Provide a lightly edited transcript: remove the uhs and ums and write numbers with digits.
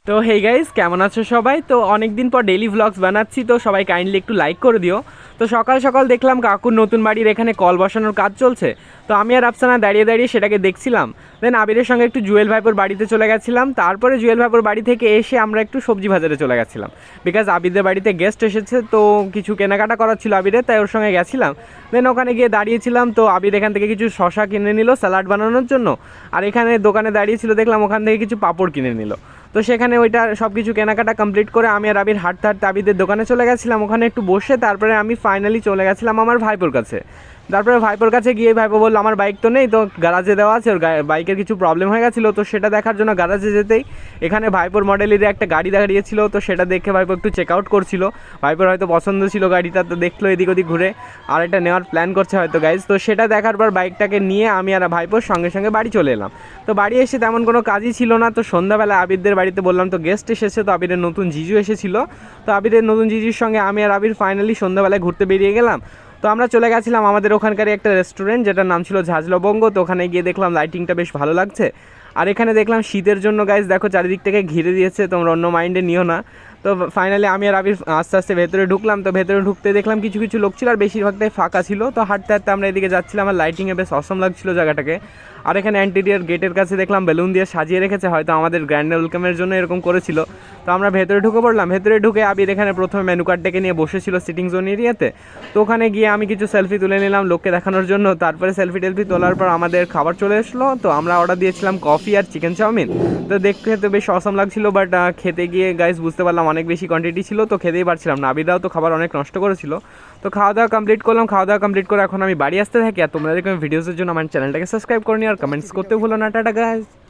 তো hey guys, কেমন আছো সবাই? তো অনেক দিন পর ডেইলি ভ্লগস বানাচ্ছি, তো সবাই কাইন্ডলি একটু লাইক করে দিও। তো সকাল সকাল দেখলাম কাকুর নতুন বাড়ির এখানে কল বসানোর কাজ চলছে। তো আমি আর আফসানা দাঁড়িয়ে দাঁড়িয়ে সেটাকে দেখছিলাম। দেন আবিরের সঙ্গে একটু জুয়েল ভাইপোর বাড়িতে চলে গেছিলাম। তারপরে জুয়েল ভাইপোর বাড়ি থেকে এসে আমরা একটু সবজি বাজারে চলে গেছিলাম, বিকজ আবিরদের বাড়িতে গেস্ট এসেছে, তো কিছু কেনাকাটা করার ছিল আবিরের, তাই ওর সঙ্গে গেছিলাম। দেন ওখানে গিয়ে দাঁড়িয়েছিলাম, তো আবির এখান থেকে কিছু শশা কিনে নিল স্যালাড বানানোর জন্য। আর এখানে দোকানে দাঁড়িয়েছিল, দেখলাম ওখান থেকে কিছু পাঁপড় কিনে নিল। তো সেখানে ওইটা সব কিছু কেনাকাটা কমপ্লিট করে আমি আর আবির হাঁটতে হাঁটতে আবিদের দোকানে চলে গেছিলাম। ওখানে একটু বসে তারপরে আমি ফাইনালি চলে গেছিলাম আমার ভাইপোর কাছে। তারপরে ভাইপোর কাছে গিয়ে ভাইপো বললো আমার বাইক তো নেই, তো গ্যারাজে দেওয়া আছে, ওর বাইকের কিছু প্রবলেম হয়ে গেছিলো, তো সেটা দেখার জন্য গ্যারাজে যেতেই এখানে ভাইপোর মডেলের একটা গাড়ি দাঁড়িয়েছিল। তো সেটা দেখে ভাইপো একটু চেক আউট করছিল। ভাইপোর হয়তো পছন্দ ছিল গাড়িটা, তো দেখলো এদিক ওদিক ঘুরে আর এটা নেওয়ার প্ল্যান করছে হয়তো গাইজ। তো সেটা দেখার পর বাইকটাকে নিয়ে আমি আর ভাইপোর সঙ্গে সঙ্গে বাড়ি চলে এলাম। তো বাড়ি এসে তেমন কোনো কাজই ছিল না। তো সন্ধ্যাবেলা আবিরদের বাড়িতে বললাম তো গেস্ট এসেছে, তো আবিরের নতুন জিজু এসেছিলো। তো আবিরের নতুন জিজুর সঙ্গে আমি আর আবির ফাইনালি সন্ধ্যাবেলায় ঘুরতে বেরিয়ে গেলাম। তো আমরা চলে গেছিলাম আমাদের ওখানকার একটা রেস্টুরেন্ট যেটার নাম ছিল ঝাঁঝ লবঙ্গ। তো ওখানে গিয়ে দেখলাম লাইটিংটা বেশ ভালো লাগছে। আর এখানে দেখলাম শীতের জন্য গাইজ দেখো চারিদিক থেকে ঘিরে দিয়েছে, তোমরা অন্য মাইন্ডে নিও না। তো ফাইনালি আমি আর আবির আস্তে আস্তে ভেতরে ঢুকলাম। তো ভেতরে ঢুকতে দেখলাম কিছু কিছু লোক ছিল আর বেশিরভাগটাই ফাঁকা ছিল। তো হাঁটতে হাঁটতে আমরা এদিকে যাচ্ছিলাম আর লাইটিংয়ে বেশ অসম লাগছিল জায়গাটাকে। আর এখানে অ্যান্টিরিয়ার গেটের কাছে দেখলাম বেলুন দিয়ে সাজিয়ে রেখেছে, হয়তো আমাদের গ্র্যান্ড ওয়েলকামের জন্য এরকম করেছিল। তো আমরা ভেতরে ঢুকে পড়লাম। ভেতরে ঢুকে আবির এখানে প্রথমে মেনু কার্ডটাকে নিয়ে বসেছিল সিটিং জোন এরিয়াতে। তো ওখানে গিয়ে আমি কিছু সেলফি তুলে নিলাম লোককে দেখানোর জন্য। তারপরে সেলফি টেলফি তোলার পর আমাদের খাবার চলে এসলো। তো আমরা অর্ডার দিয়েছিলাম কফি আর চিকেন চাউমিন। তো দেখতে তো বেশ অসম লাগছিল, বাট খেতে গিয়ে গাইস বুঝতে পারলাম অনেক বেশি কোয়ান্টিটি ছিল, তো খেতেই পারছিলাম না। আবিররাও তো খাবার অনেক নষ্ট করেছিল। তো খাওয়া দাওয়া কমপ্লিট করলাম। খাওয়া দাওয়া কমপ্লিট করে এখন আমি বাড়ি আসতে থাকি। আর তোমরা দেখো ভিডিওসের জন্য আমার চ্যানেলটাকে সাবস্ক্রাইব করে নি আর কমেন্টস করতে ভুলো না। Tata guys.